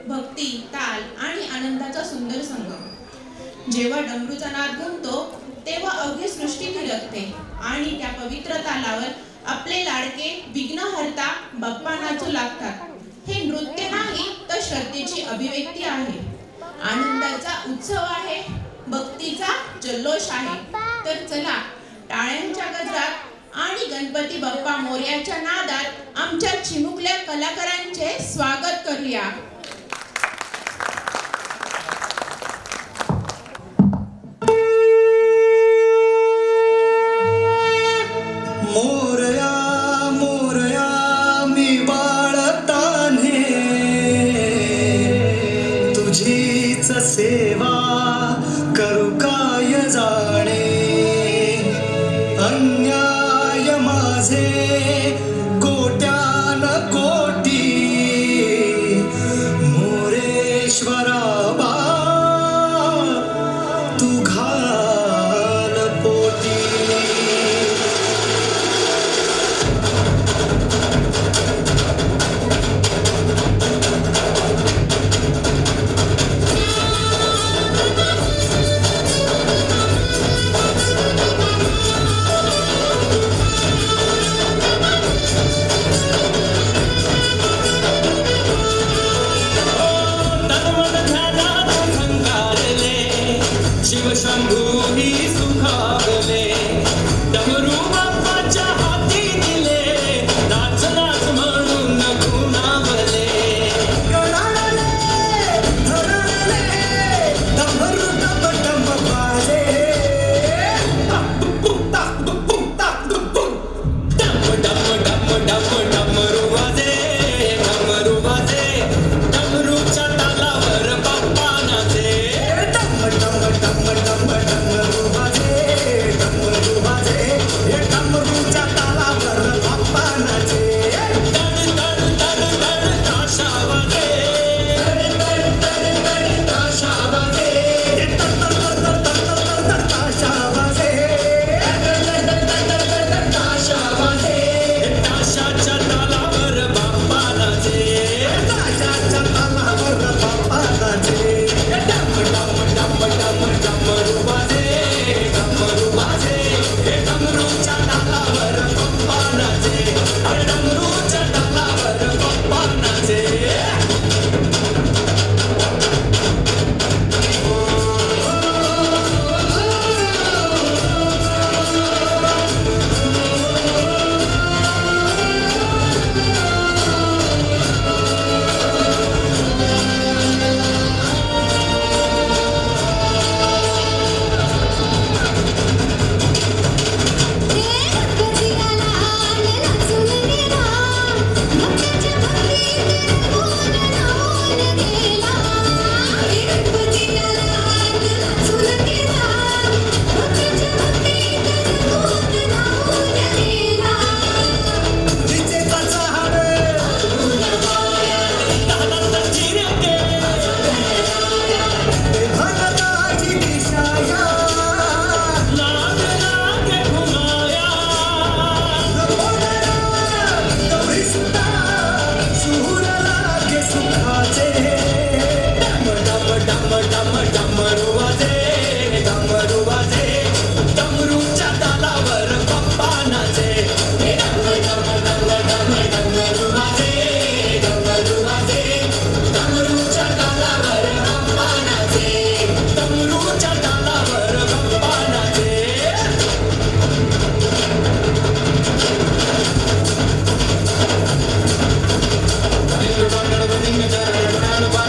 भक्ती, ताल आणि आनंदाचा सुंदर संगम। जेव्हा डमरूचा नाद घुमतो तेव्हा अवघी सृष्टी थिरकते आणि त्या पवित्र तालावर आपले लाडके विघ्नहर्ता बाप्पा नाचू लागतात। हे नृत्य नाही तर श्रद्धेची अभिव्यक्ती आहे, आनंदाचा उत्सव आहे, भक्तीचा जल्लोष आहे। तर चला टाळ्यांच्या गजरात आणि गणपती बाप्पा मोरयाच्या नादात आमच्या चिमुकल्या कलाकारांचे स्वागत करूया। मोरया मोरया मी बाळताने तुझीच सेवा करू काय जाणे, अन्याय माझे कोट्यान कोटी मोरेश्वरा बा तू घाल पोटी। शिवशंभू ही सुखावले, डमरू बाप्पाच्या हाती दिले, नाच नाच म्हणून खुणावले। डमरू डम डम बाजे, डम डम डम डम डमरू वाजे, डमरू वाजे, डमरूच्या तालावर बाप्पा नाचे। डम डम डम डम डमरू बाजे, डमरू बाजे, हे डमरूच्या तालावर बाप्पा नाचे। तड तड तड तड ताशा वाजे, तड तड तड ताशा वाजे, ताशा वाजे, ताशा वाजे, ताशाच्या तालावर बाप्पा नाचे। ताशाच्या तालावर बाप्पा नाचे। डम डम डम डम डमरू वाजे, डमरू वाजे, हे डमरूच्या तालावर बाप्पा नाचे, अरे डमरूच्या तालावर बाप्पा नाचे। Bye.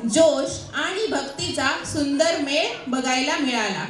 जोश आणि भक्तीचा सुंदर मेळ बघायला मिळाला.